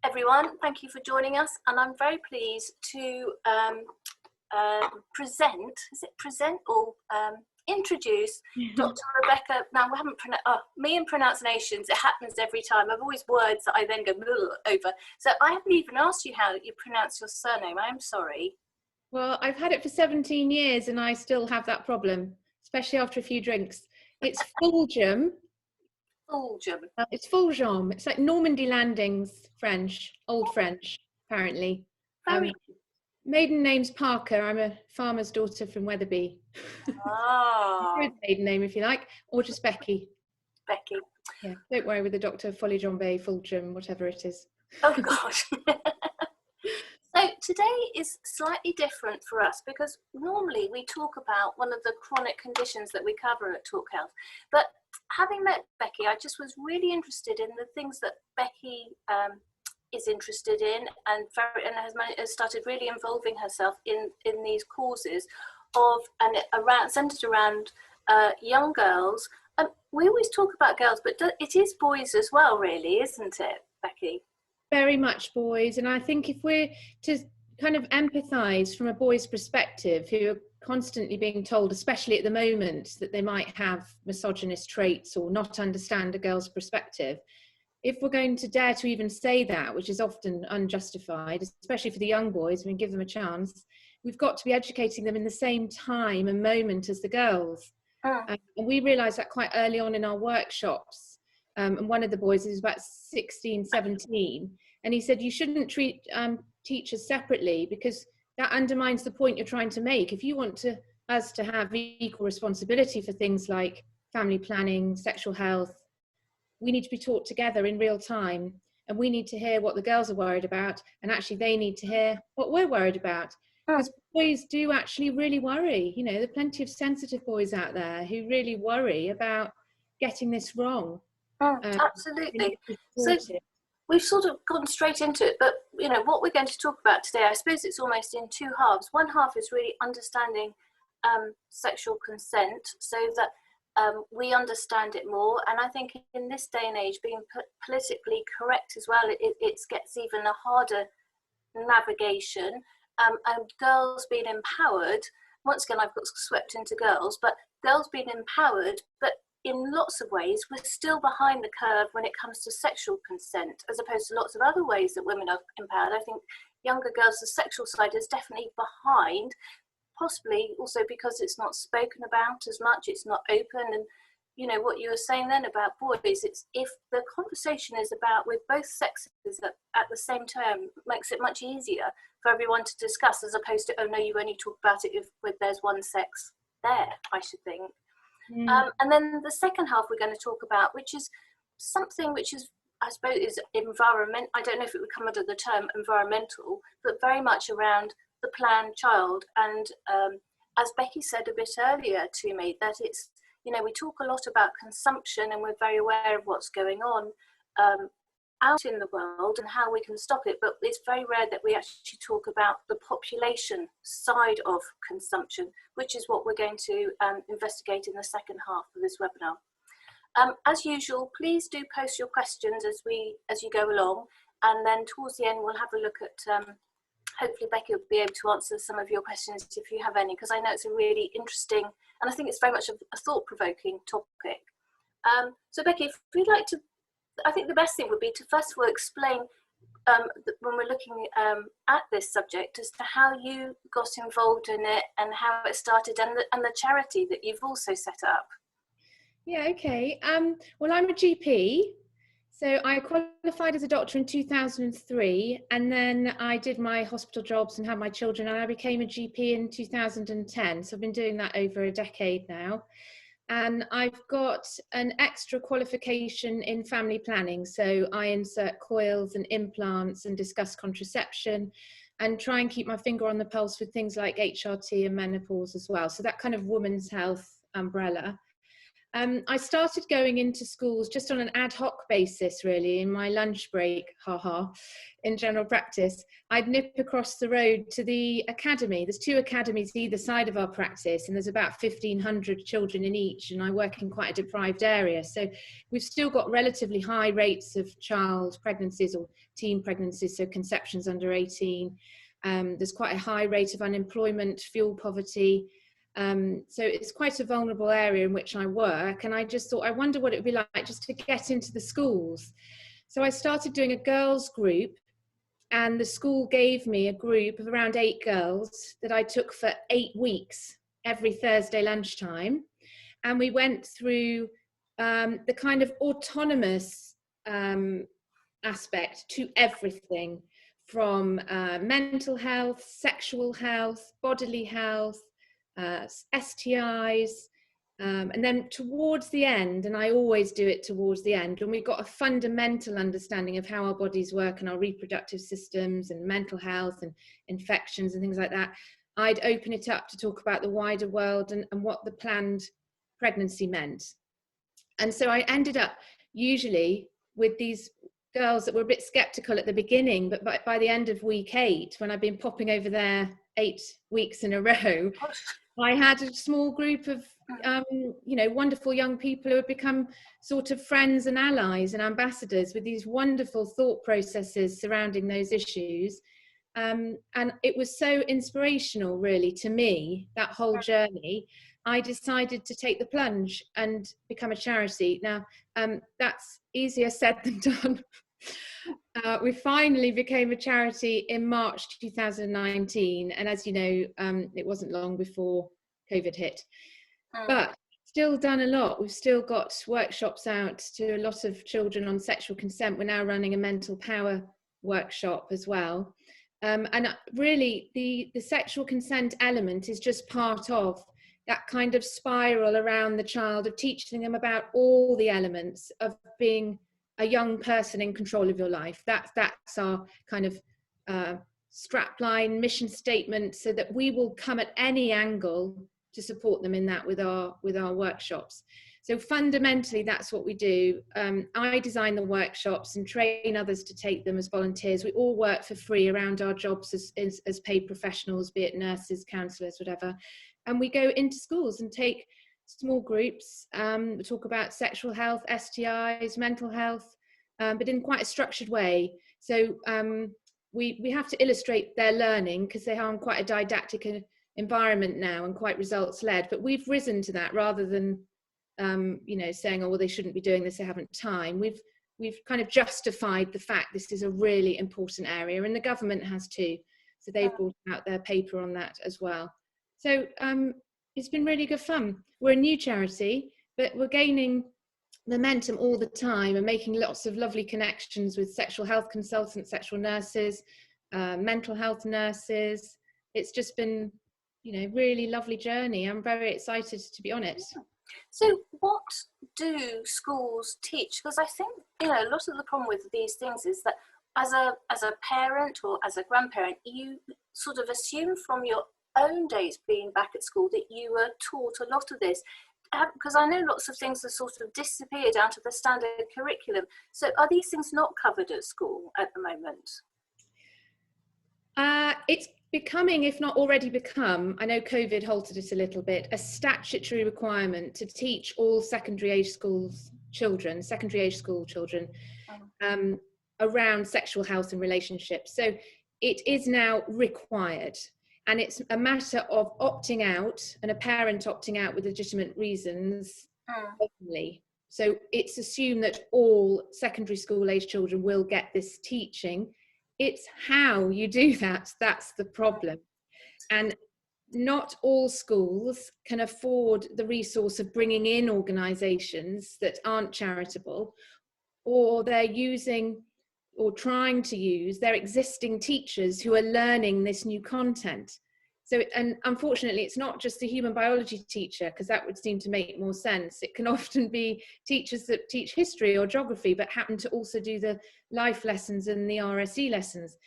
everyone, thank you for joining us, and I'm very pleased to introduce Dr. Rebecca. Now, we haven't me and pronunciations, it happens every time. I've always words that I then go over. So I haven't even asked you how you pronounce your surname. I'm sorry. Well, I've had it for 17 years and I still have that problem, especially after a few drinks. It's Foljambe. Foljambe. It's Foljambe. It's like Normandy landings French, old French, apparently. Maiden name's Parker. I'm a farmer's daughter from Wetherby. Ah. Good maiden name, if you like, or just Becky. Becky. Yeah, don't worry with the Dr Foljambe, Foljambe, whatever it is. Oh gosh. So today is slightly different for us because normally we talk about one of the chronic conditions that we cover at Talk Health. But having met Becky, I just was really interested in the things that Becky is interested in and has started really involving herself in these causes centered around young girls. We always talk about girls, but it is boys as well, really, isn't it, Becky? Very much boys. And I think if we're to kind of empathise from a boy's perspective, who are constantly being told, especially at the moment, that they might have misogynist traits or not understand a girl's perspective, if we're going to dare to even say that, which is often unjustified, especially for the young boys, I mean, give them a chance, we've got to be educating them in the same time and moment as the girls. And we realised that quite early on in our workshops. And one of the boys is about 16, 17, and he said, you shouldn't treat teachers separately because that undermines the point you're trying to make. If you want us to have equal responsibility for things like family planning, sexual health, we need to be taught together in real time, and we need to hear what the girls are worried about, and actually they need to hear what we're worried about. Because boys do actually really worry. You know, there are plenty of sensitive boys out there who really worry about getting this wrong. Absolutely. So we've sort of gone straight into it, but you know what we're going to talk about today, I suppose it's almost in two halves. One half is really understanding sexual consent so that we understand it more, and I think in this day and age being politically correct as well, it gets even a harder navigation, and girls being empowered. Once again, I've got swept into girls, but girls being empowered, but in lots of ways we're still behind the curve when it comes to sexual consent, as opposed to lots of other ways that women are empowered. I think younger girls, the sexual side is definitely behind, possibly also because it's not spoken about as much, it's not open. And you know what you were saying then about boys, it's if the conversation is about with both sexes at the same time, makes it much easier for everyone to discuss, as opposed to, oh no, you only talk about it if there's one sex there, I should think. And then the second half we're going to talk about, which is something which is, I suppose, is environment. I don't know if it would come under the term environmental, but very much around the planned child. And as Becky said a bit earlier to me, that it's, you know, we talk a lot about consumption and we're very aware of what's going on out in the world and how we can stop it, but it's very rare that we actually talk about the population side of consumption, which is what we're going to investigate in the second half of this webinar. As usual, please do post your questions as you go along, and then towards the end we'll have a look at hopefully Becky will be able to answer some of your questions if you have any, because I know it's a really interesting, and I think it's very much a thought-provoking topic. So Becky, if you'd like to, I think the best thing would be to first of all explain when we're looking at this subject as to how you got involved in it and how it started, and the charity that you've also set up. Yeah, okay. Well, I'm a GP. So I qualified as a doctor in 2003, and then I did my hospital jobs and had my children, and I became a GP in 2010. So I've been doing that over a decade now. And I've got an extra qualification in family planning. So I insert coils and implants and discuss contraception and try and keep my finger on the pulse with things like HRT and menopause as well. So that kind of women's health umbrella. I started going into schools just on an ad hoc basis, really, in my lunch break, in general practice. I'd nip across the road to the academy. There's 2 academies either side of our practice, and there's about 1,500 children in each, and I work in quite a deprived area. So we've still got relatively high rates of child pregnancies or teen pregnancies, so conceptions under 18. There's quite a high rate of unemployment, fuel poverty. So it's quite a vulnerable area in which I work, and I just thought, I wonder what it would be like just to get into the schools. So I started doing a girls group, and the school gave me a group of around 8 girls that I took for 8 weeks every Thursday lunchtime, and we went through the kind of autonomous aspect to everything from mental health, sexual health, bodily health, STIs, and then towards the end, and I always do it towards the end, when we've got a fundamental understanding of how our bodies work and our reproductive systems and mental health and infections and things like that, I'd open it up to talk about the wider world and what the planned pregnancy meant. And so I ended up usually with these girls that were a bit skeptical at the beginning, but by the end of week 8, when I've been popping over there 8 weeks in a row, I had a small group of wonderful young people who had become sort of friends and allies and ambassadors with these wonderful thought processes surrounding those issues. And it was so inspirational, really, to me, that whole journey. I decided to take the plunge and become a charity. Now, that's easier said than done. We finally became a charity in March 2019, and as you know, it wasn't long before COVID hit. But still done a lot. We've still got workshops out to a lot of children on sexual consent. We're now running a mental power workshop as well. And really, the sexual consent element is just part of that kind of spiral around the child, of teaching them about all the elements of being a young person in control of your life. That's our kind of strapline mission statement, so that we will come at any angle to support them in that with our workshops. So fundamentally, that's what we do. I design the workshops and train others to take them as volunteers. We all work for free around our jobs as paid professionals, be it nurses, counsellors, whatever. And we go into schools and take small groups. We talk about sexual health, STIs, mental health, but in quite a structured way. So we have to illustrate their learning, because they are in quite a didactic environment now and quite results led. But we've risen to that, rather than saying, oh well, they shouldn't be doing this, they haven't time. We've kind of justified the fact this is a really important area, and the government has too. So they've brought out their paper on that as well. So it's been really good fun. We're a new charity, but we're gaining momentum all the time and making lots of lovely connections with sexual health consultants, sexual nurses, mental health nurses. It's just been, really lovely journey. I'm very excited to be on it. So what do schools teach? Because I think, a lot of the problem with these things is that as a parent or as a grandparent, you sort of assume from your own days being back at school that you were taught a lot of this, because I know lots of things have sort of disappeared out of the standard curriculum. So are these things not covered at school at the moment? It's becoming, if not already become, I know COVID halted it a little bit, a statutory requirement to teach all secondary age school children around sexual health and relationships. So it is now required. And it's a matter of opting out, and a parent opting out with legitimate reasons only. So it's assumed that all secondary school age children will get this teaching. It's how you do that, that's the problem. And not all schools can afford the resource of bringing in organisations that aren't charitable, or they're using or trying to use their existing teachers who are learning this new content. So, and unfortunately, it's not just the human biology teacher, because that would seem to make more sense. It can often be teachers that teach history or geography, but happen to also do the life lessons and the RSE lessons.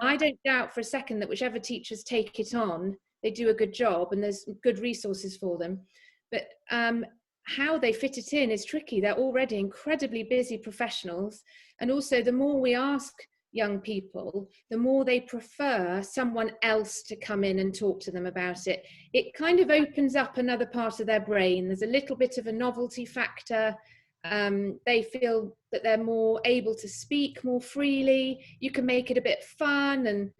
I don't doubt for a second that whichever teachers take it on, they do a good job and there's good resources for them. But how they fit it in is tricky. They're already incredibly busy professionals. And also, the more we ask young people, the more they prefer someone else to come in and talk to them about it. It kind of opens up another part of their brain. There's a little bit of a novelty factor. They feel that they're more able to speak more freely. You can make it a bit fun and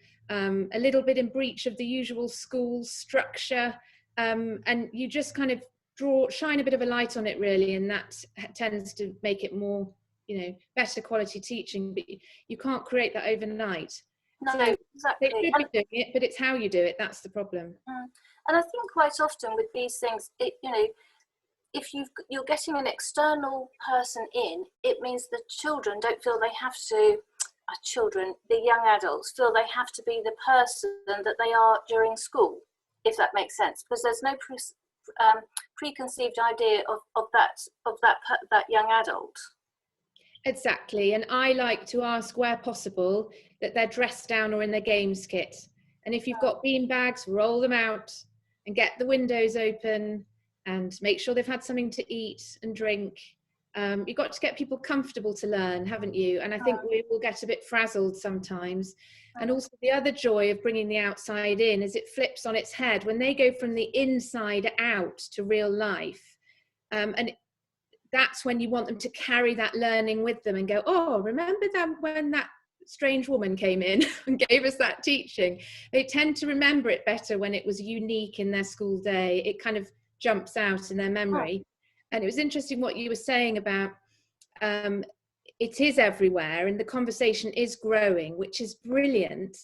a little bit in breach of the usual school structure. And you just kind of shine a bit of a light on it, really, and that tends to make it more, better quality teaching. But you can't create that overnight. No, so exactly. They should be doing it, but it's how you do it that's the problem. And I think quite often with these things, if you're getting an external person in, it means the children don't feel they have to. The young adults feel they have to be the person that they are during school, if that makes sense, because there's no preconceived idea of that young adult. Exactly. And I like to ask, where possible, that they're dressed down or in their games kit. And if you've got bean bags, roll them out and get the windows open and make sure they've had something to eat and drink. You've got to get people comfortable to learn, haven't you? And I think we will get a bit frazzled sometimes. And also the other joy of bringing the outside in is it flips on its head when they go from the inside out to real life. And that's when you want them to carry that learning with them and go, oh, remember that when that strange woman came in and gave us that teaching? They tend to remember it better when it was unique in their school day. It kind of jumps out in their memory. And it was interesting what you were saying about it is everywhere and the conversation is growing, which is brilliant.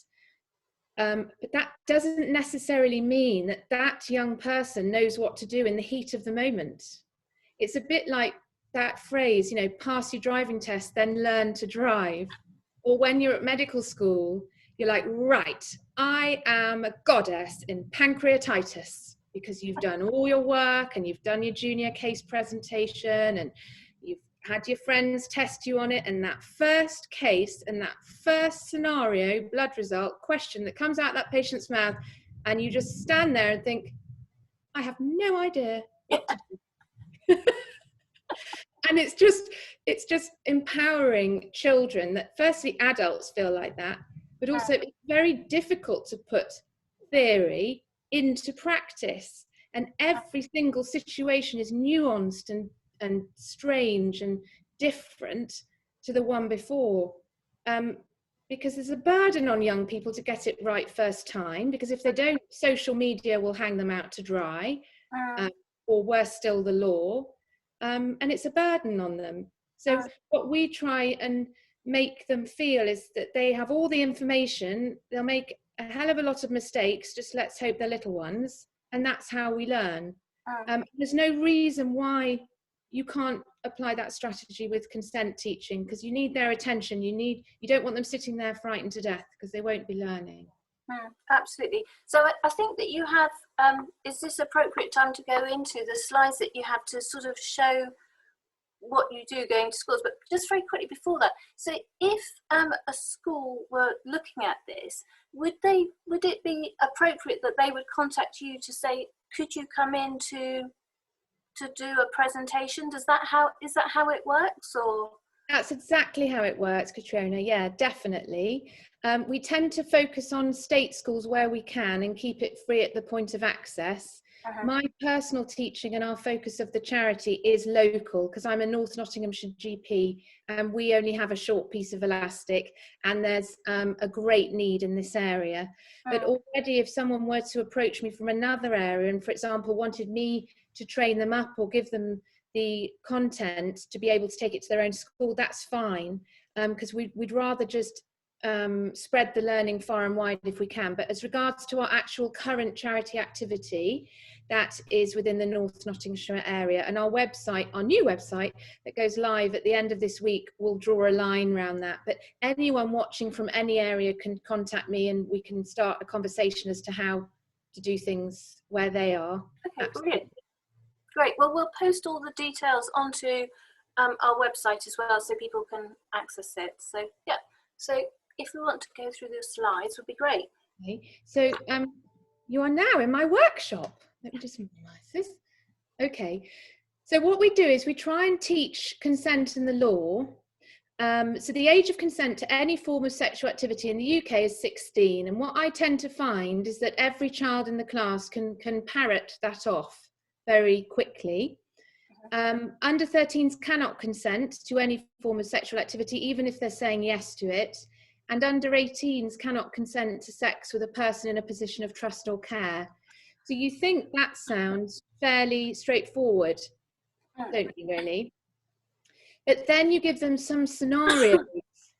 But that doesn't necessarily mean that that young person knows what to do in the heat of the moment. It's a bit like that phrase, pass your driving test, then learn to drive. Or when you're at medical school, you're like, right, I am a goddess in pancreatitis, because you've done all your work and you've done your junior case presentation and you've had your friends test you on it, and that first case and that first scenario blood result question that comes out that patient's mouth, and you just stand there and think, I have no idea what to do. And it's just empowering children that firstly adults feel like that, but also it's very difficult to put theory into practice, and every single situation is nuanced and strange and different to the one before, because there's a burden on young people to get it right first time, because if they don't, social media will hang them out to dry, or worse still, the law. And it's a burden on them. So what we try and make them feel is that they have all the information. They'll make a hell of a lot of mistakes, just let's hope they're little ones, and that's how we learn. There's no reason why you can't apply that strategy with consent teaching, because you need their attention. You don't want them sitting there frightened to death, because they won't be learning. Absolutely. So I think that you have, is this appropriate time to go into the slides that you have to sort of show what you do going to schools? But just very quickly before that, so if a school were looking at this, would it be appropriate that they would contact you to say, could you come in to do a presentation? Is that how it works, or? That's exactly how it works, Catriona. Yeah, definitely. We tend to focus on state schools where we can and keep it free at the point of access. My personal teaching and our focus of the charity is local, because I'm a North Nottinghamshire GP and we only have a short piece of elastic, and there's a great need in this area. But already if someone were to approach me from another area and, for example, wanted me to train them up or give them the content to be able to take it to their own school, that's fine, because we'd rather just spread the learning far and wide if we can. But as regards to our actual current charity activity, that is within the North Nottinghamshire area, and our website, our new website that goes live at the end of this week, will draw a line around that. But anyone watching from any area can contact me and we can start a conversation as to how to do things where they are. Okay, brilliant. Great. Well, we'll post all the details onto our website as well, so people can access it. So yeah, so if we want to go through the slides, would be great. Okay. So you are now in my workshop. Let me just minimize this. Okay. So what we do is we try and teach consent in the law. So the age of consent to any form of sexual activity in the UK is 16. And what I tend to find is that every child in the class can parrot that off very quickly. Under 13s cannot consent to any form of sexual activity, even if they're saying yes to it. And under 18s cannot consent to sex with a person in a position of trust or care. So you think that sounds fairly straightforward, don't you, really? But then you give them some scenarios.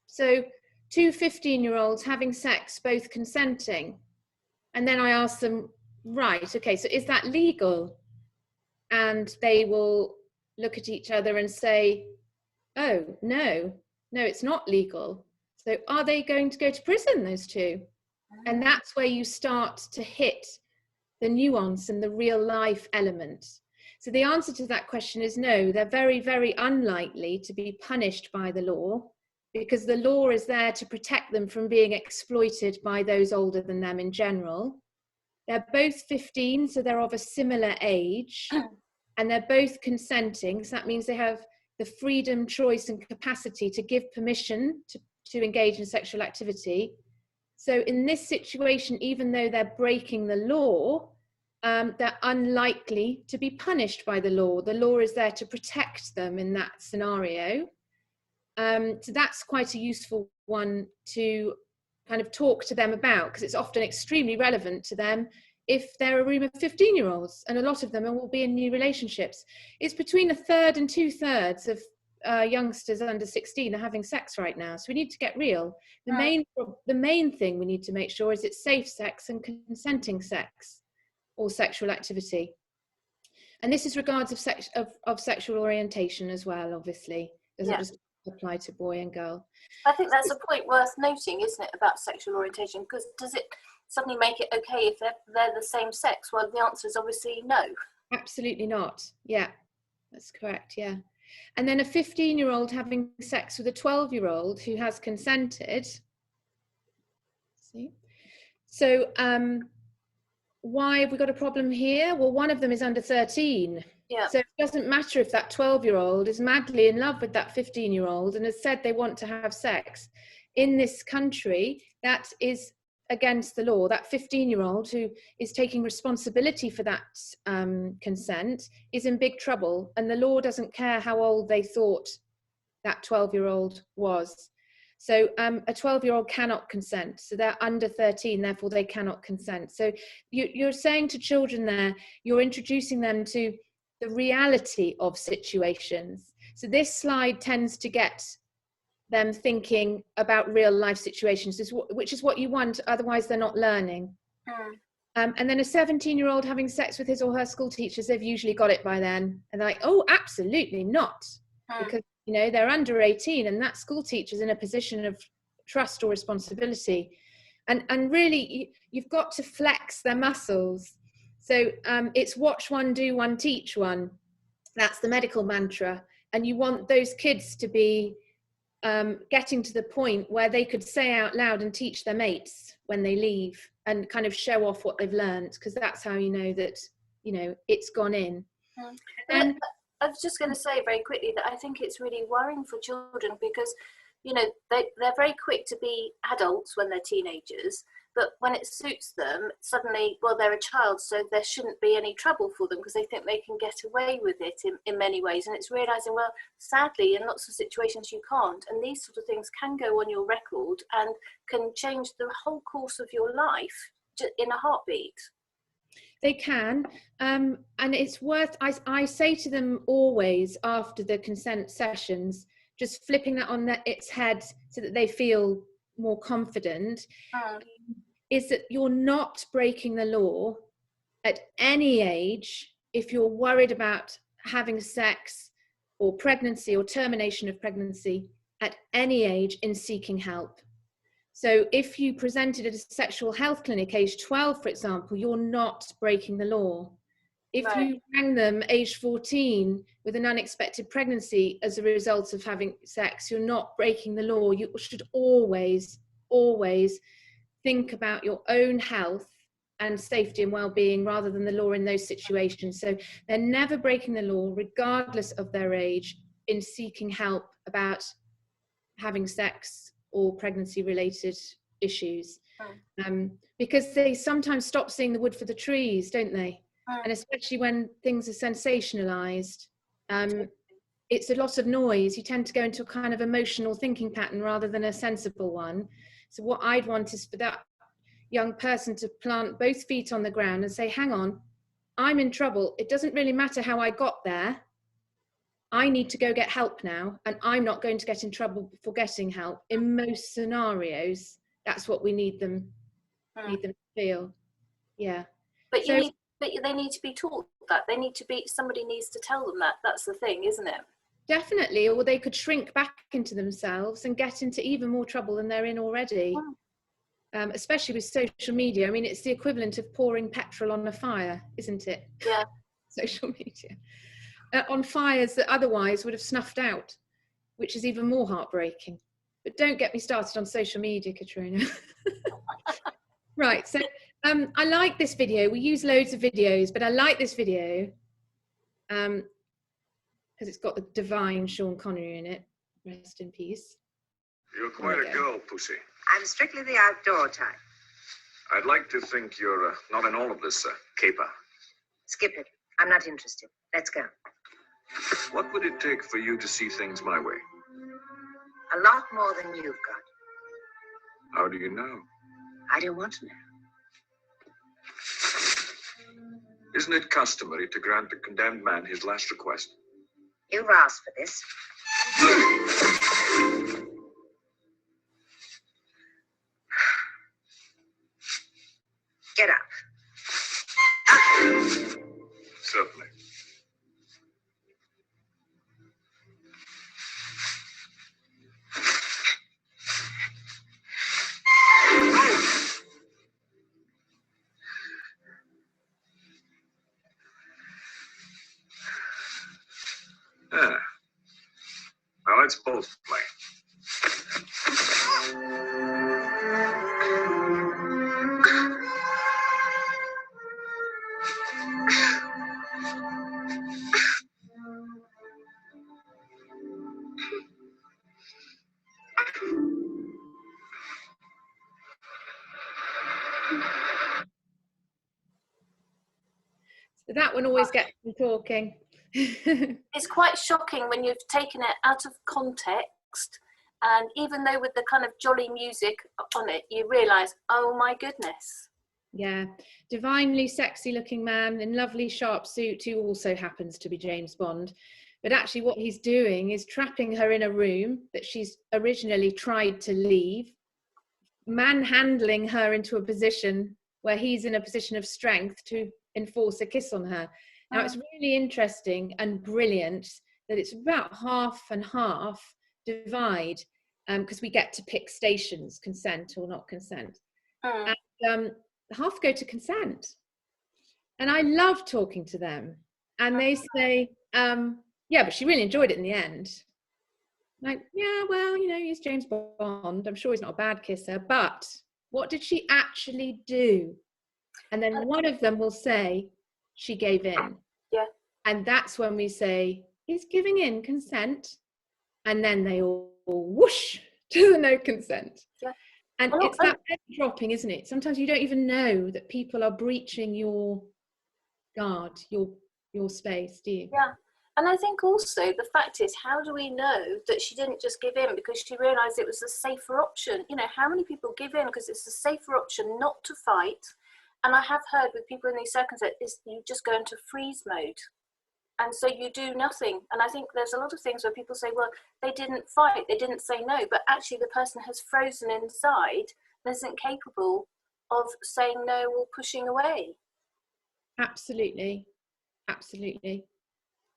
So 2 15-year-olds having sex, both consenting. And then I ask them, right, okay, so is that legal? And they will look at each other and say, oh, no, it's not legal. So are they going to go to prison, those two? And that's where you start to hit the nuance and the real life element. So the answer to that question is no, they're very, very unlikely to be punished by the law, because the law is there to protect them from being exploited by those older than them in general. They're both 15, so they're of a similar age, and they're both consenting. So that means they have the freedom, choice, and capacity to give permission to engage in sexual activity. So in this situation, even though they're breaking the law, they're unlikely to be punished by the law. The law is there to protect them in that scenario. So that's quite a useful one to kind of talk to them about, because it's often extremely relevant to them if they're a room of 15-year-olds, and a lot of them will be in new relationships. It's between 1/3 and 2/3 of youngsters under 16 are having sex right now. So we need to get real. The main thing we need to make sure is it's safe sex and consenting sex or sexual activity. And this is regards of sexual orientation as well, obviously. Doesn't just apply to boy and girl. I think that's a point worth noting, isn't it, about sexual orientation? Because does it suddenly make it okay if they're the same sex? Well, the answer is obviously no. Absolutely not. Yeah, that's correct. Yeah. And then a 15-year-old having sex with a 12-year-old who has consented. See? So why have we got a problem here? Well, one of them is under 13. Yeah. So it doesn't matter if that 12-year-old is madly in love with that 15-year-old and has said they want to have sex. In this country, that is against the law. That 15-year-old who is taking responsibility for that consent is in big trouble, and the law doesn't care how old they thought that 12-year-old was. So a 12-year-old cannot consent. So they're under 13, therefore they cannot consent. So you're saying to children there, you're introducing them to the reality of situations. So this slide tends to get them thinking about real life situations, which is what you want, otherwise they're not learning. And then a 17-year-old having sex with his or her school teachers, they've usually got it by then. And they're like, oh, absolutely not. Because, you know, they're under 18 and that school teacher's in a position of trust or responsibility. And really, you've got to flex their muscles. So it's watch one, do one, teach one. That's the medical mantra. And you want those kids to be getting to the point where they could say out loud and teach their mates when they leave and kind of show off what they've learned, because that's how you know that, you know, it's gone in. And I was just going to say very quickly that I think it's really worrying for children because, you know, they're very quick to be adults when they're teenagers, but when it suits them, suddenly, well, they're a child, so there shouldn't be any trouble for them because they think they can get away with it in many ways. And it's realizing, well, sadly, in lots of situations you can't. And these sort of things can go on your record and can change the whole course of your life in a heartbeat. They can, and it's worth, I say to them always after the consent sessions, just flipping that on its head so that they feel more confident, is that you're not breaking the law at any age if you're worried about having sex or pregnancy or termination of pregnancy at any age in seeking help. So if you presented at a sexual health clinic age 12, for example, you're not breaking the law. If you rang them age 14 with an unexpected pregnancy as a result of having sex, you're not breaking the law. You should always, always think about your own health and safety and well-being rather than the law in those situations. So they're never breaking the law, regardless of their age, in seeking help about having sex or pregnancy-related issues. Because they sometimes stop seeing the wood for the trees, don't they? And especially when things are sensationalized, it's a lot of noise. You tend to go into a kind of emotional thinking pattern rather than a sensible one. So what I'd want is for that young person to plant both feet on the ground and say, hang on, I'm in trouble. It doesn't really matter how I got there. I need to go get help now, and I'm not going to get in trouble for getting help. In most scenarios, that's what we need them to feel. Yeah. But they need to be taught that. Somebody needs to tell them that. That's the thing, isn't it? Definitely. Or they could shrink back into themselves and get into even more trouble than they're in already. Especially with social media. I mean, it's the equivalent of pouring petrol on a fire, isn't it? Yeah. Social media. On fires that otherwise would have snuffed out, which is even more heartbreaking. But don't get me started on social media, Katrina. Right, so I like this video. We use loads of videos, but I like this video because it's got the divine Sean Connery in it. Rest in peace. You're quite a girl, Pussy. I'm strictly the outdoor type. I'd like to think you're not in all of this caper. Skip it. I'm not interested. Let's go. What would it take for you to see things my way? A lot more than you've got. How do you know? I don't want to know. Isn't it customary to grant the condemned man his last request? You've asked for this. Get up. Certainly. Now let's both play. So that one always gets me talking. It's quite shocking when you've taken it out of context, and even though with the kind of jolly music on it, you realise, oh my goodness. Yeah, divinely sexy looking man in lovely sharp suit who also happens to be James Bond. But actually what he's doing is trapping her in a room that she's originally tried to leave, manhandling her into a position where he's in a position of strength to enforce a kiss on her. Now, it's really interesting and brilliant that it's about half and half divide, because we get to pick stations, consent or not consent. And half go to consent. And I love talking to them. And they say, yeah, but she really enjoyed it in the end. Like, yeah, well, you know, he's James Bond. I'm sure he's not a bad kisser. But what did she actually do? And then one of them will say, she gave in. Yeah. And that's when we say, is giving in consent? And then they all whoosh to the no consent. Yeah. And it's that head dropping, isn't it? Sometimes you don't even know that people are breaching your guard, your space, do you? Yeah. And I think also the fact is, how do we know that she didn't just give in because she realised it was a safer option? You know, how many people give in because it's a safer option not to fight? And I have heard with people in these circumstances, you just go into freeze mode. And so you do nothing. And I think there's a lot of things where people say, well, they didn't fight, they didn't say no, but actually the person has frozen inside and isn't capable of saying no or pushing away. Absolutely. Absolutely.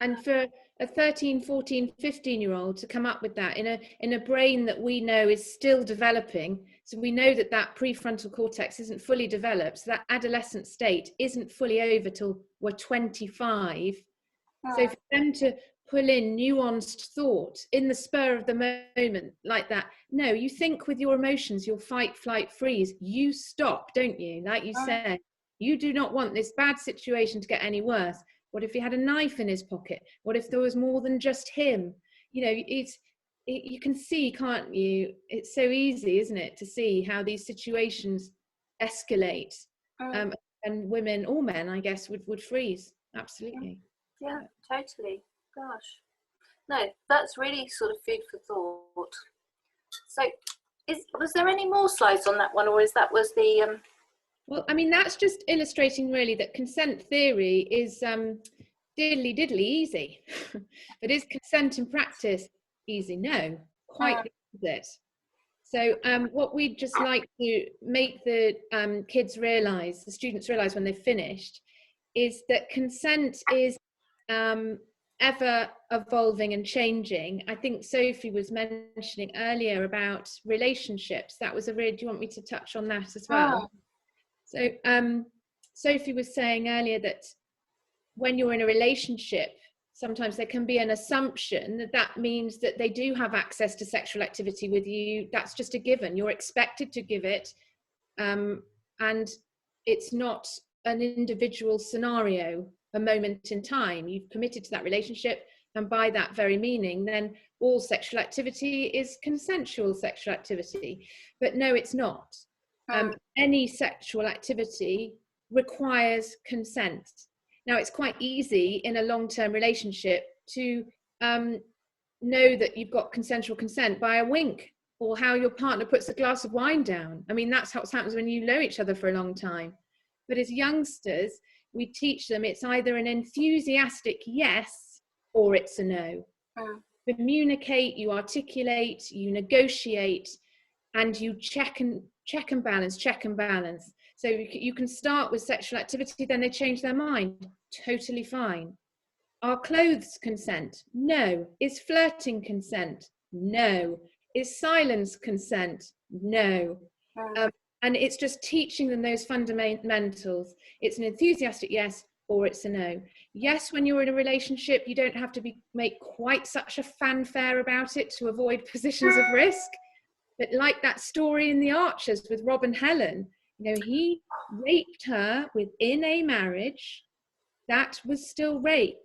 And for a 13, 14, 15-year-old to come up with that in a brain that we know is still developing, so we know that that prefrontal cortex isn't fully developed, so that adolescent state isn't fully over till we're 25. So for them to pull in nuanced thought in the spur of the moment like that, no, you think with your emotions, your fight, flight, freeze, you stop, don't you? Like you said, You do not want this bad situation to get any worse. What if he had a knife in his pocket? What if there was more than just him? You know, you can see, can't you? It's so easy, isn't it, to see how these situations escalate, and women or men, I guess, would freeze. Absolutely. Yeah, totally. Gosh, no, that's really sort of food for thought. So, was there any more slides on that one, or is that was the? Well, I mean, that's just illustrating really that consent theory is diddly easy, but is consent in practice easy? No, quite the opposite. So what we'd just like to make the kids realise, the students realise when they've finished, is that consent is ever evolving and changing. I think Sophie was mentioning earlier about relationships. That was a really, do you want me to touch on that as well? So Sophie was saying earlier that when you're in a relationship, sometimes there can be an assumption that that means that they do have access to sexual activity with you. That's just a given. You're expected to give it. And it's not an individual scenario, a moment in time. You've committed to that relationship. And by that very meaning, then all sexual activity is consensual sexual activity. But no, it's not. Any sexual activity requires consent. Now, it's quite easy in a long-term relationship to know that you've got consensual consent by a wink, or how your partner puts a glass of wine down. I mean, that's what happens when you know each other for a long time. But as youngsters, we teach them it's either an enthusiastic yes or it's a no. Communicate, you articulate, you negotiate, and you check and balance. So you can start with sexual activity, then they change their mind. Totally fine. Are clothes consent? No. Is flirting consent? No. Is silence consent? No. And it's just teaching them those fundamentals. It's an enthusiastic yes or it's a no. Yes, when you're in a relationship, you don't have to make quite such a fanfare about it to avoid positions of risk. But like that story in The Archers with Rob and Helen, you know, he raped her within a marriage. That was still rape.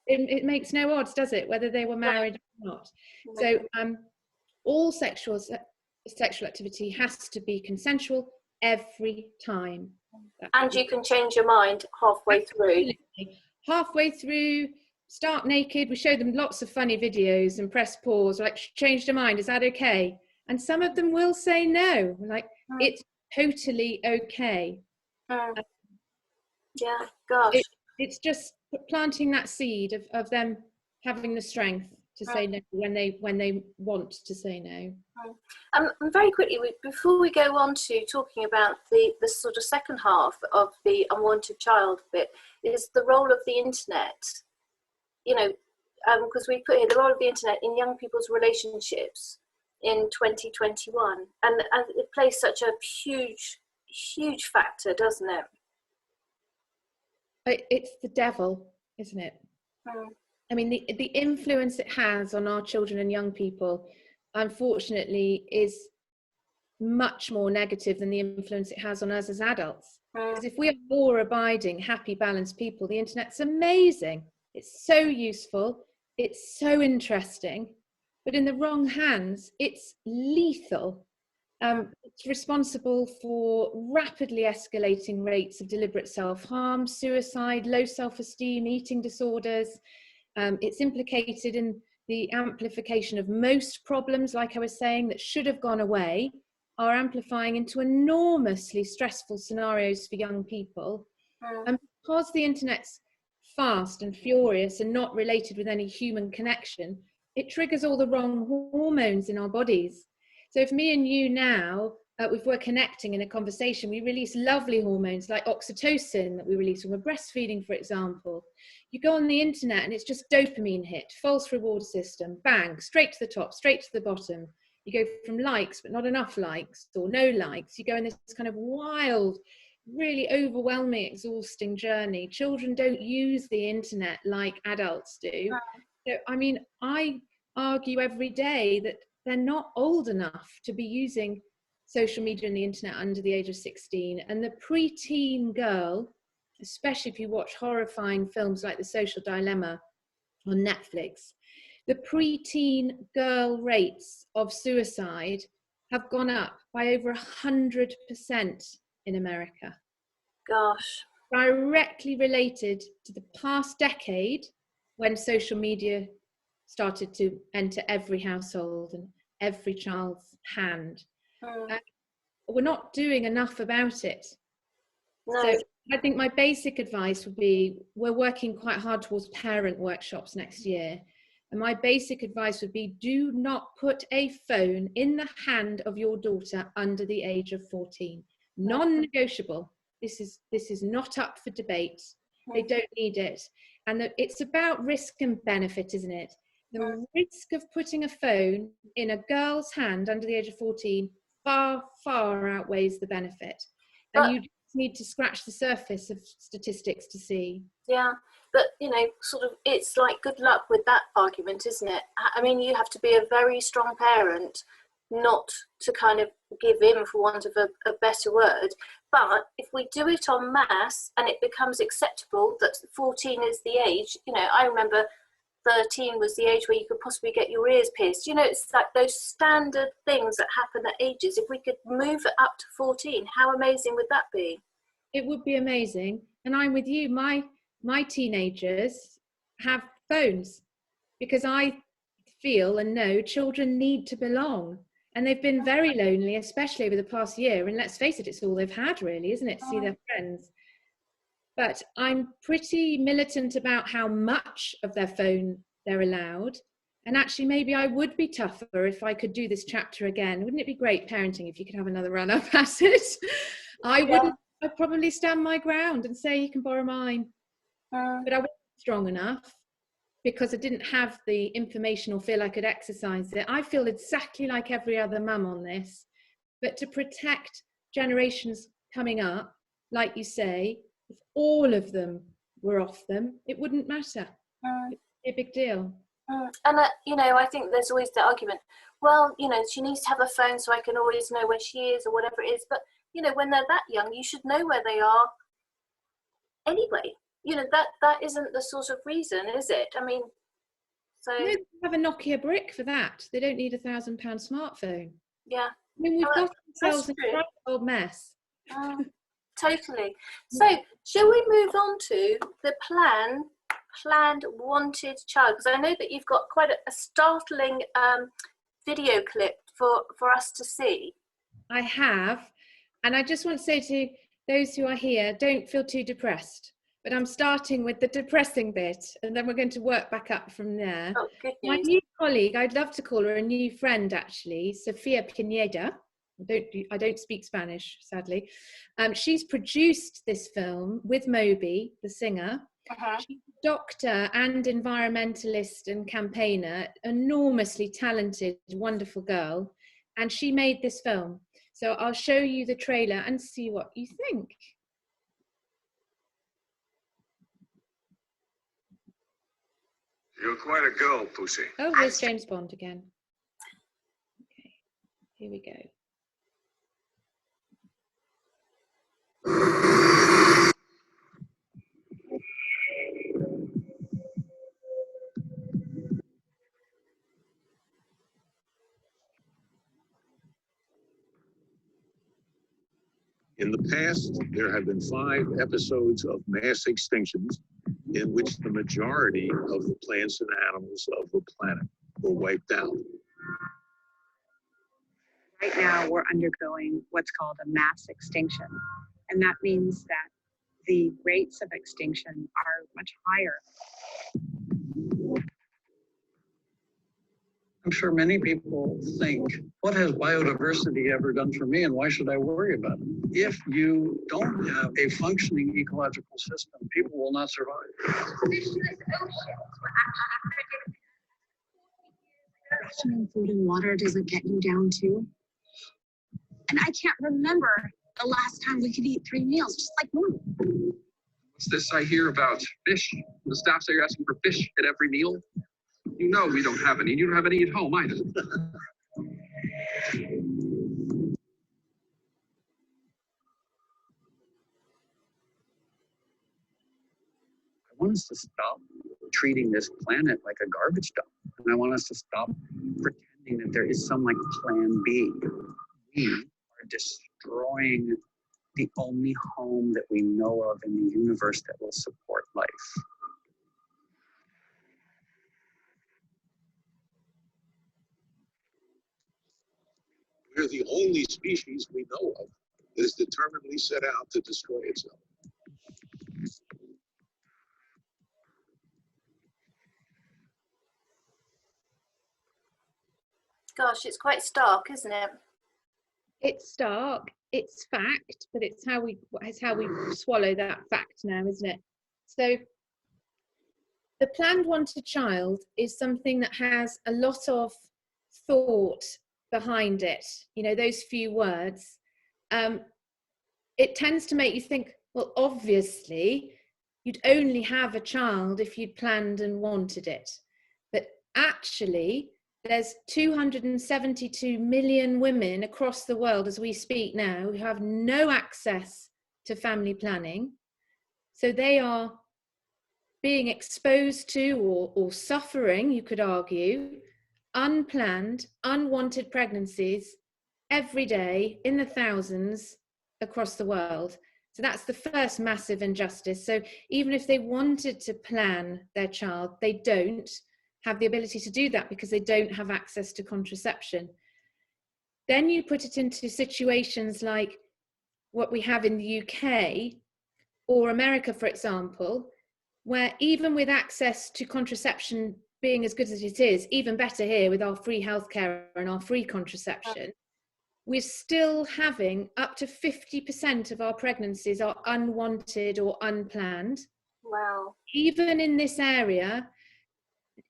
It makes no odds, does it, whether they were married or not? So all sexual activity has to be consensual every time. And you can change your mind halfway through. Halfway through, start naked. We show them lots of funny videos and press pause, like, changed your mind, is that okay? And some of them will say no, like, it's totally okay. Yeah, gosh. It's just planting that seed of them having the strength to say no when they want to say no. And very quickly, before we go on to talking about the sort of second half of the unwanted child bit, is the role of the internet. You know, because we put here the role of the internet in young people's relationships in 2021, and it plays such a huge factor, doesn't it? It's the devil, isn't it? I mean, the influence it has on our children and young people, unfortunately, is much more negative than the influence it has on us as adults. Because if we are law-abiding, happy, balanced people, the internet's amazing. It's so useful. It's so interesting. But in the wrong hands, it's lethal. It's responsible for rapidly escalating rates of deliberate self-harm, suicide, low self-esteem, eating disorders. It's implicated in the amplification of most problems, like I was saying, that should have gone away, are amplifying into enormously stressful scenarios for young people. And because the internet's fast and furious and not related with any human connection, it triggers all the wrong hormones in our bodies. So if me and you now, if we're connecting in a conversation, we release lovely hormones like oxytocin that we release when we're breastfeeding, for example. You go on the internet and it's just dopamine hit, false reward system, bang, straight to the top, straight to the bottom. You go from likes, but not enough likes, or no likes. You go in this kind of wild, really overwhelming, exhausting journey. Children don't use the internet like adults do. So, I mean, I argue every day that they're not old enough to be using social media and the internet under the age of 16. And the preteen girl, especially if you watch horrifying films like The Social Dilemma on Netflix, the preteen girl rates of suicide have gone up by over 100% in America. Gosh. Directly related to the past decade when social media started to enter every household and every child's hand. We're not doing enough about it. No. So I think my basic advice would be, we're working quite hard towards parent workshops next year. And my basic advice would be, do not put a phone in the hand of your daughter under the age of 14. Non-negotiable. This is not up for debate. They don't need it. And it's about risk and benefit, isn't it? The risk of putting a phone in a girl's hand under the age of 14 far, far outweighs the benefit. And you just need to scratch the surface of statistics to see. Yeah, but sort of, it's like good luck with that argument, isn't it? I mean, you have to be a very strong parent not to kind of give in, for want of a better word. But if we do it en masse and it becomes acceptable that 14 is the age, I remember 13 was the age where you could possibly get your ears pierced. It's like those standard things that happen at ages. If we could move it up to 14, how amazing would that be? It would be amazing. And I'm with you. My teenagers have phones because I feel and know children need to belong. And they've been very lonely, especially over the past year. And let's face it, it's all they've had, really, isn't it, to see their friends? But I'm pretty militant about how much of their phone they're allowed. And actually, maybe I would be tougher if I could do this chapter again. Wouldn't it be great parenting if you could have another run up at it? I'd probably stand my ground and say, you can borrow mine. But I wasn't strong enough because I didn't have the information or feel I could exercise it. I feel exactly like every other mum on this. But to protect generations coming up, like you say, if all of them were off them, it wouldn't matter. It'd be a big deal. And I think there's always the argument, well, she needs to have a phone so I can always know where she is or whatever it is. But when they're that young, you should know where they are anyway. That isn't the sort of reason, is it? I mean, so they have a Nokia brick for that. They don't need £1,000 smartphone. Yeah. I mean, we've got ourselves in a old mess. Totally. So, shall we move on to the planned wanted child? Because I know that you've got quite a startling video clip for us to see. I have, and I just want to say to those who are here, don't feel too depressed. But I'm starting with the depressing bit, and then we're going to work back up from there. Oh, good news. My new colleague, I'd love to call her a new friend, actually, Sofia Pineda. I don't speak Spanish, sadly. She's produced this film with Moby, the singer. She's a doctor and environmentalist and campaigner, enormously talented, wonderful girl. And she made this film. So I'll show you the trailer and see what you think. You're quite a girl, Pussy. Oh, here's James Bond again. Okay, here we go. In the past, there have been 5 episodes of mass extinctions in which the majority of the plants and animals of the planet were wiped out. Right now, we're undergoing what's called a mass extinction. And that means that the rates of extinction are much higher. I'm sure many people think, what has biodiversity ever done for me and why should I worry about it? If you don't have a functioning ecological system, people will not survive. Rationing food and water doesn't get you down too. And I can't remember the last time we could eat 3 meals, just like normal. What's this I hear about fish? The staff say you're asking for fish at every meal. You know we don't have any. You don't have any at home either. want us to stop treating this planet like a garbage dump. And I want us to stop pretending that there is some like plan B. We are destroying the only home that we know of in the universe that will support life. We're the only species we know of that is determinedly set out to destroy itself. Gosh, it's quite stark, isn't it? It's stark, it's fact, but it's how we swallow that fact now, isn't it? So the planned wanted child is something that has a lot of thought behind it, you know, those few words. It tends to make you think, well, obviously you'd only have a child if you'd planned and wanted it. But actually, there's 272 million women across the world as we speak now who have no access to family planning. So they are being exposed to or suffering, you could argue, unplanned, unwanted pregnancies every day in the thousands across the world. So that's the first massive injustice. So even if they wanted to plan their child, they don't have the ability to do that because they don't have access to contraception. Then you put it into situations like what we have in the UK or America, for example, where even with access to contraception being as good as it is, even better here with our free healthcare and our free contraception, we're still having up to 50% of our pregnancies are unwanted or unplanned. Wow. Even in this area,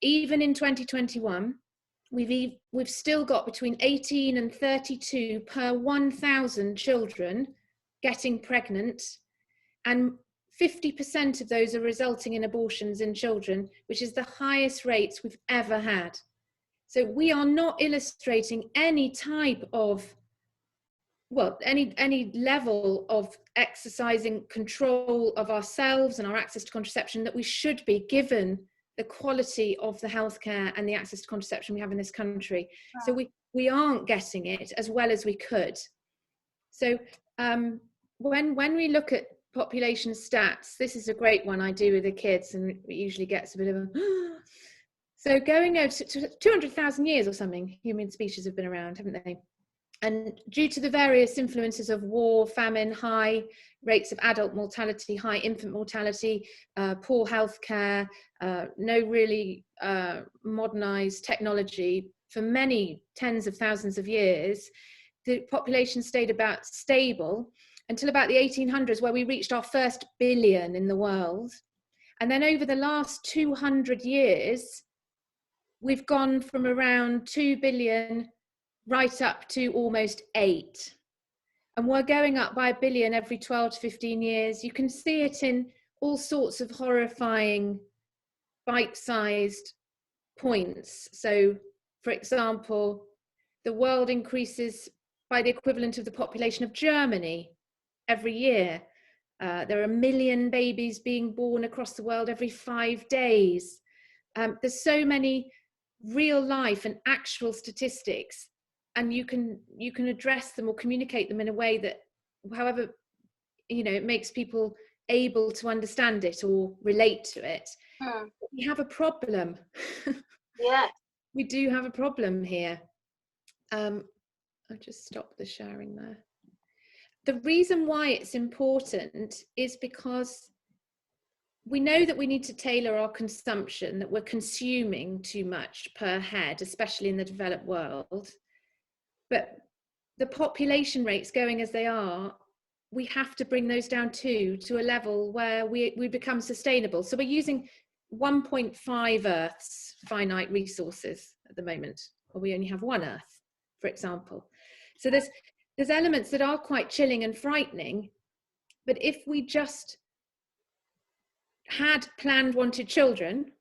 even in 2021, we've still got between 18 and 32 per 1,000 children getting pregnant, and 50% of those are resulting in abortions in children, which is the highest rates we've ever had. So we are not illustrating any type of, well, any level of exercising control of ourselves and our access to contraception that we should be, given the quality of the healthcare and the access to contraception we have in this country. Wow. So we aren't getting it as well as we could. So when we look at population stats, this is a great one I do with the kids, and it usually gets a bit of a so going over to 200,000 years or something, human species have been around, haven't they? And due to the various influences of war, famine, high rates of adult mortality, high infant mortality, poor healthcare, no really modernized technology for many tens of thousands of years, the population stayed about stable until about the 1800s, where we reached our first billion in the world. And then over the last 200 years, we've gone from around 2 billion right up to almost 8. And we're going up by 1 billion every 12 to 15 years. You can see it in all sorts of horrifying bite-sized points. So, for example, the world increases by the equivalent of the population of Germany every year. There are 1 million babies being born across the world every 5 days. There's so many real life and actual statistics, and you can address them or communicate them in a way that, however, you know, it makes people able to understand it or relate to it. We have a problem. Yeah, we do have a problem here. I'll just stop the sharing there. The reason why it's important is because we know that we need to tailor our consumption, that we're consuming too much per head, especially in the developed world. But the population rates going as they are, we have to bring those down to a level where we become sustainable. So we're using 1.5 Earths finite resources at the moment, or we only have one Earth, for example. So there's elements that are quite chilling and frightening, but if we just had planned wanted children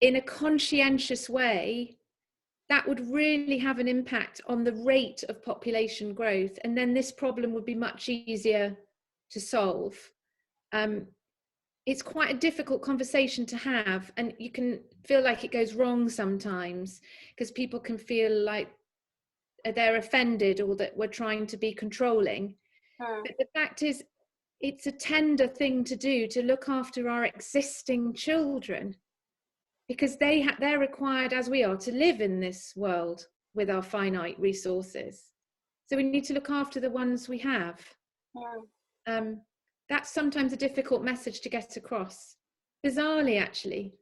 in a conscientious way, that would really have an impact on the rate of population growth, and then this problem would be much easier to solve. it's quite a difficult conversation to have, and you can feel like it goes wrong sometimes because people can feel like they're offended or that we're trying to be controlling. But the fact is, it's a tender thing to do, to look after our existing children, because they're required, as we are, to live in this world with our finite resources. So we need to look after the ones we have. That's sometimes a difficult message to get across, bizarrely, actually.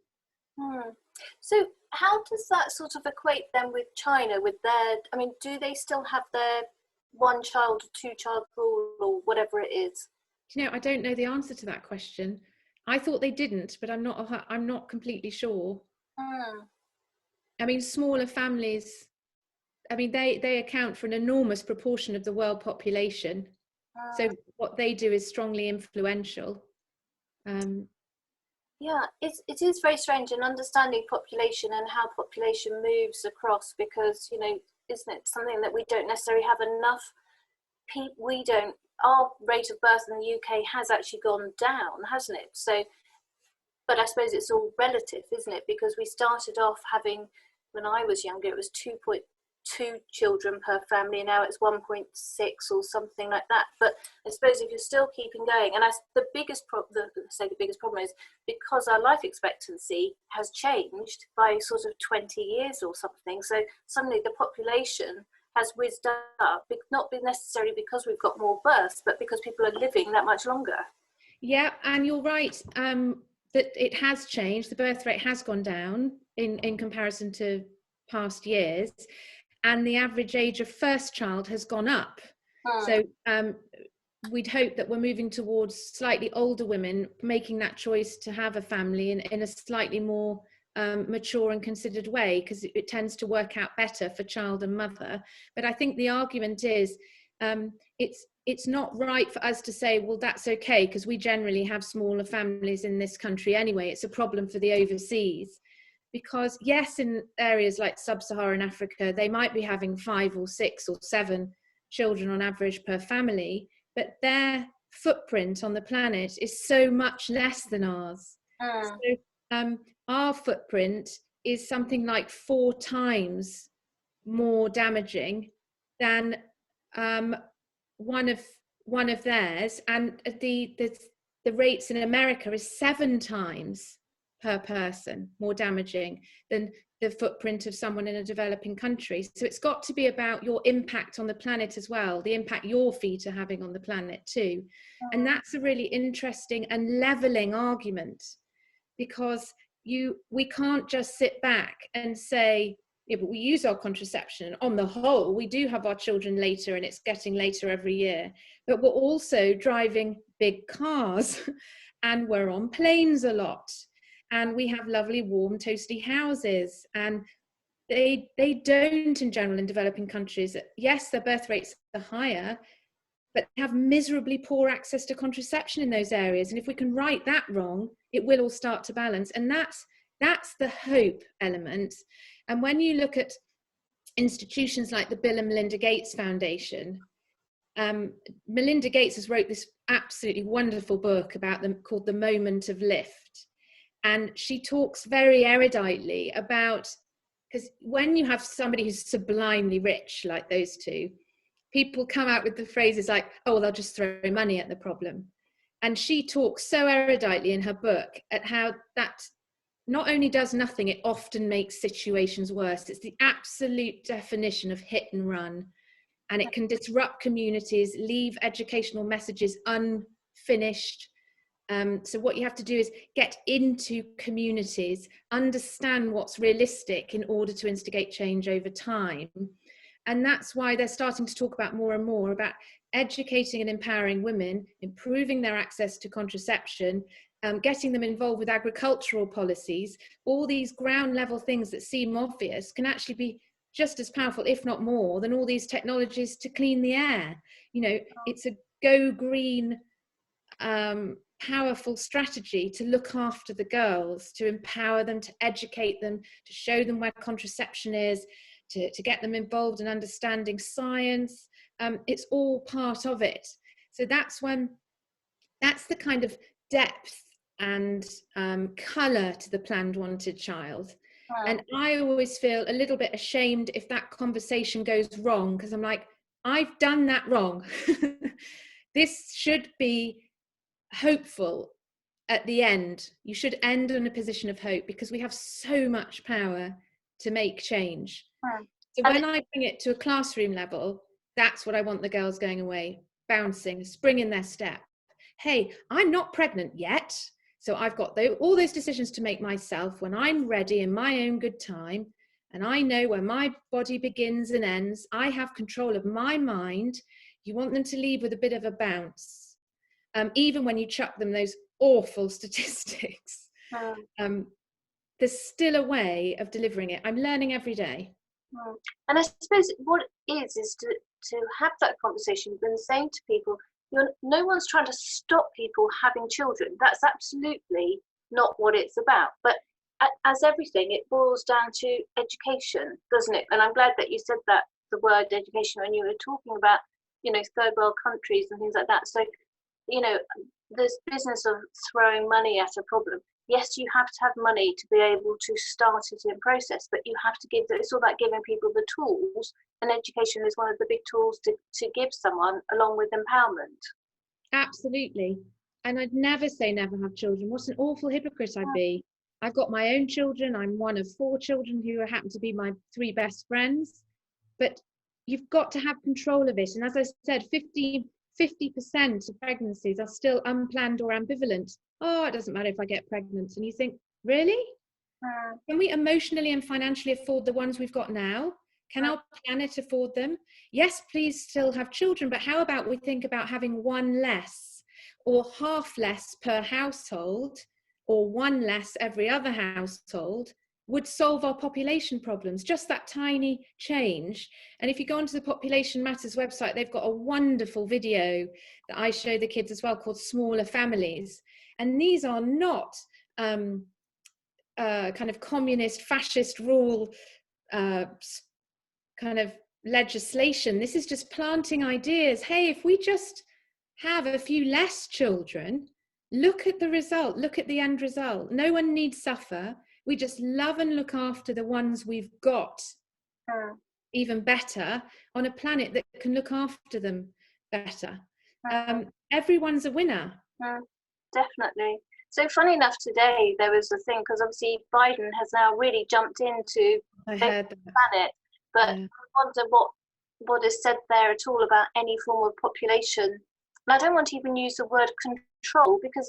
So how does that sort of equate then with China, with their, I mean, do they still have their one child or two child rule or whatever it is? You know, I don't know the answer to that question. I thought they didn't, but I'm not completely sure. I mean, smaller families, I mean, they account for an enormous proportion of the world population. So what they do is strongly influential. Yeah, it is very strange in understanding population and how population moves across, because, you know, isn't it something that we don't necessarily have enough people? Our rate of birth in the UK has actually gone down, hasn't it? So, but I suppose it's all relative, isn't it? Because we started off having, when I was younger, it was 2.2 children per family, and now it's 1.6 or something like that. But I suppose if you're still keeping going, and the biggest problem is because our life expectancy has changed by sort of 20 years or something. So suddenly the population has whizzed up, not necessarily because we've got more births, but because people are living that much longer. Yeah, and you're right, that it has changed. The birth rate has gone down in comparison to past years, and the average age of first child has gone up. So we'd hope that we're moving towards slightly older women making that choice to have a family in a slightly more mature and considered way, because it tends to work out better for child and mother. But I think the argument is it's not right for us to say, well, that's okay, because we generally have smaller families in this country anyway. It's a problem for the overseas. Because yes, in areas like sub-Saharan Africa, they might be having 5 or 6 or 7 children on average per family, but their footprint on the planet is so much less than ours. So our footprint is something like 4 times more damaging than one of theirs, and the rates in America is 7 times per person more damaging than the footprint of someone in a developing country. So it's got to be about your impact on the planet as well, the impact your feet are having on the planet too. And that's a really interesting and leveling argument, because we can't just sit back and say, yeah, but we use our contraception, and on the whole we do have our children later, and it's getting later every year, but we're also driving big cars and we're on planes a lot, and we have lovely warm toasty houses, and they don't in general in developing countries. Yes, their birth rates are higher, but they have miserably poor access to contraception in those areas. And if we can right that wrong, it will all start to balance. And that's the hope element. And when you look at institutions like the Bill and Melinda Gates Foundation, Melinda Gates has wrote this absolutely wonderful book about them called The Moment of Lift. And she talks very eruditely about, because when you have somebody who's sublimely rich like those two, people come out with the phrases like, oh, well, they'll just throw money at the problem. And she talks so eruditely in her book at how that not only does nothing, it often makes situations worse. It's the absolute definition of hit and run. And it can disrupt communities, leave educational messages unfinished. So what you have to do is get into communities, understand what's realistic in order to instigate change over time. And that's why they're starting to talk about more and more about educating and empowering women, improving their access to contraception, getting them involved with agricultural policies. All these ground level things that seem obvious can actually be just as powerful, if not more, than all these technologies to clean the air. You know, it's a go green, powerful strategy to look after the girls, to empower them, to educate them, to show them where contraception is, to get them involved in understanding science. It's all part of it. So that's the kind of depth and colour to the planned wanted child. And I always feel a little bit ashamed if that conversation goes wrong, because I'm like, I've done that wrong. This should be hopeful at the end. You should end in a position of hope, because we have so much power to make change. So when I bring it to a classroom level, that's what I want the girls going away, bouncing, a spring in their step. Hey, I'm not pregnant yet, so I've got all those decisions to make myself when I'm ready in my own good time, and I know where my body begins and ends. I have control of my mind. You want them to leave with a bit of a bounce, even when you chuck them those awful statistics. There's still a way of delivering it. I'm learning every day. And I suppose what it is to have that conversation and saying to people, no one's trying to stop people having children. That's absolutely not what it's about. But as everything, it boils down to education, doesn't it? And I'm glad that you said that, the word education, when you were talking about, third world countries and things like that. So, this business of throwing money at a problem. Yes, you have to have money to be able to start it in process, but you have to it's all about giving people the tools, and education is one of the big tools to give someone, along with empowerment. Absolutely. And I'd never say never have children. What an awful hypocrite I'd be. I've got my own children. I'm one of 4 children who happen to be my 3 best friends. But you've got to have control of it. And as I said, 50% of pregnancies are still unplanned or ambivalent. Oh, it doesn't matter if I get pregnant. And you think, really? Can we emotionally and financially afford the ones we've got now? Can our planet afford them? Yes, please still have children, but how about we think about having 1 less or half less per household, or 1 less every other household, would solve our population problems. Just that tiny change. And if you go onto the Population Matters website, they've got a wonderful video that I show the kids as well, called Smaller Families. And these are not kind of communist, fascist rule kind of legislation. This is just planting ideas. Hey, if we just have a few less children, look at the result, look at the end result. No one needs suffer. We just love and look after the ones we've got even better, on a planet that can look after them better. Everyone's a winner. Definitely. So funny enough, today there was a thing, because obviously Biden has now really jumped into the planet, but I wonder what is said there at all about any form of population. And I don't want to even use the word control, because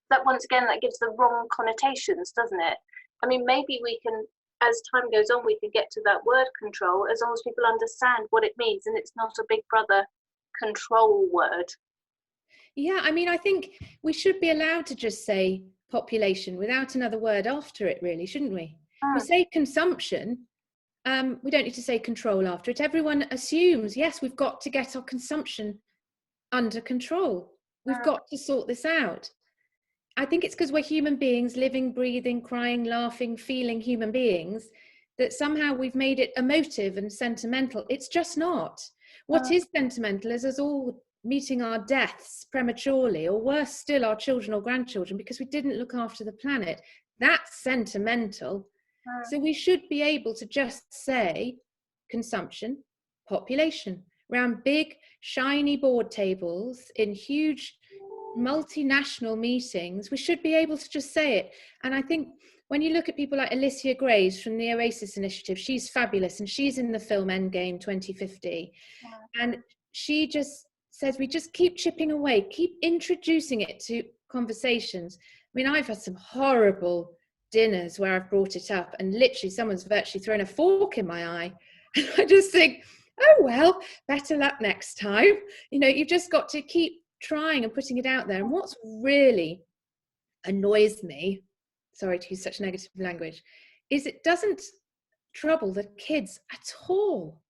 that once again, that gives the wrong connotations, doesn't it? I mean, maybe we can, as time goes on, we can get to that word control, as long as people understand what it means, and it's not a big brother control word. Yeah, I mean, I think we should be allowed to just say population without another word after it, really, shouldn't we? We say consumption, we don't need to say control after it. Everyone assumes, yes, we've got to get our consumption under control. We've got to sort this out. I think it's because we're human beings, living, breathing, crying, laughing, feeling human beings, that somehow we've made it emotive and sentimental. It's just not. What is sentimental is us all meeting our deaths prematurely, or worse still, our children or grandchildren, because we didn't look after the planet. That's sentimental. So we should be able to just say consumption, population, around big, shiny board tables in huge multinational meetings. We should be able to just say it. And I think when you look at people like Alicia Graves from the Oasis Initiative, she's fabulous, and she's in the film Endgame 2050. And she just says, we just keep chipping away, keep introducing it to conversations. I mean, I've had some horrible dinners where I've brought it up, and literally someone's virtually thrown a fork in my eye. And I just think, oh, well, better luck next time. You've just got to keep trying and putting it out there. And what's really annoys me, sorry to use such negative language, is it doesn't trouble the kids at all.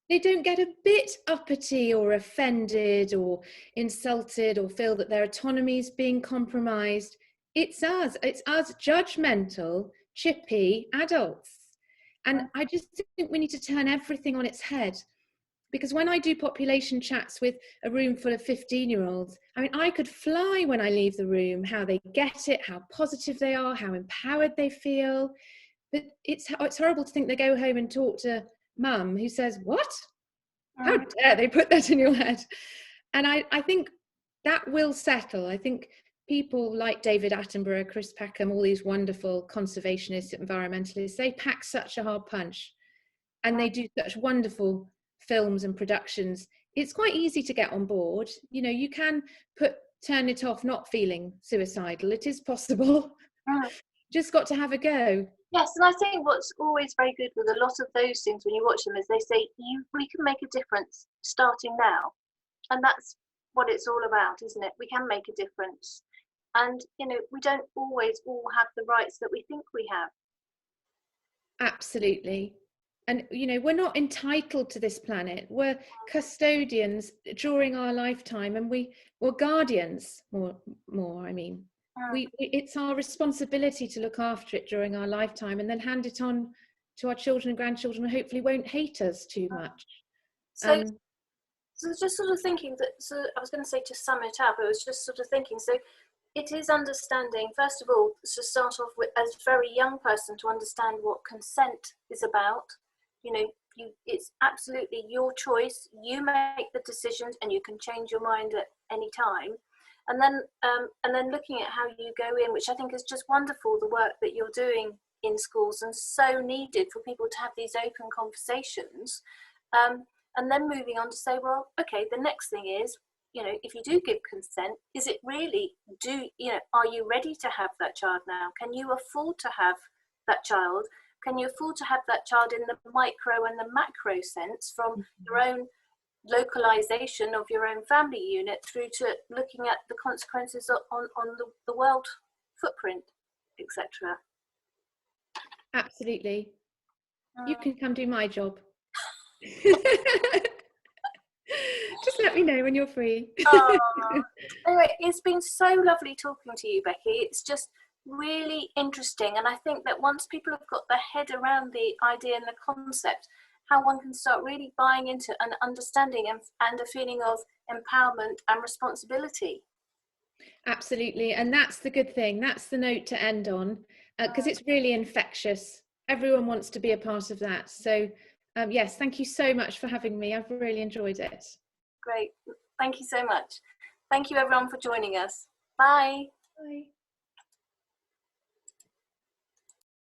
They don't get a bit uppity or offended or insulted or feel that their autonomy is being compromised. It's us judgmental, chippy adults. And I just think we need to turn everything on its head, Because when I do population chats with a room full of 15-year-olds, I mean, I could fly when I leave the room, how they get it, how positive they are, how empowered they feel. But it's horrible to think they go home and talk to mum who says, what? How dare they put that in your head? And I think that will settle. I think people like David Attenborough, Chris Peckham, all these wonderful conservationists, environmentalists, they pack such a hard punch and they do such wonderful films and productions. It's quite easy to get on board. You know, you can turn it off not feeling suicidal. It is possible. Just got to have a go. Yes, and I think what's always very good with a lot of those things when you watch them is they say we can make a difference starting now, and that's what it's all about, isn't it? We can make a difference, and you know, we don't always all have the rights that we think we have. Absolutely. And you know, we're not entitled to this planet. We're custodians during our lifetime, and we're guardians more I mean. It's our responsibility to look after it during our lifetime and then hand it on to our children and grandchildren who hopefully won't hate us too much. So just sort of thinking that, so I was going to say to sum it up, I was just sort of thinking, so it is understanding, first of all, to start off with as a very young person to understand what consent is about. You know, it's absolutely your choice, you make the decisions and you can change your mind at any time. And then looking at how you go in, which I think is just wonderful, the work that you're doing in schools and so needed for people to have these open conversations. And then moving on to say, well, okay, the next thing is, you know, if you do give consent, is it really, are you ready to have that child now? Can you afford to have that child? Can you afford to have that child in the micro and the macro sense, from your own localization of your own family unit through to looking at the consequences on the world footprint, etc. Absolutely. You can come do my job. Just let me know when you're free. Anyway, it's been so lovely talking to you, Becky. It's just really interesting, and I think that once people have got their head around the idea and the concept, how one can start really buying into an understanding and a feeling of empowerment and responsibility. Absolutely, and that's the good thing. That's the note to end on, because it's really infectious. Everyone wants to be a part of that. So yes, thank you so much for having me. I've really enjoyed it. Great. Thank you so much. Thank you everyone for joining us. Bye. Bye.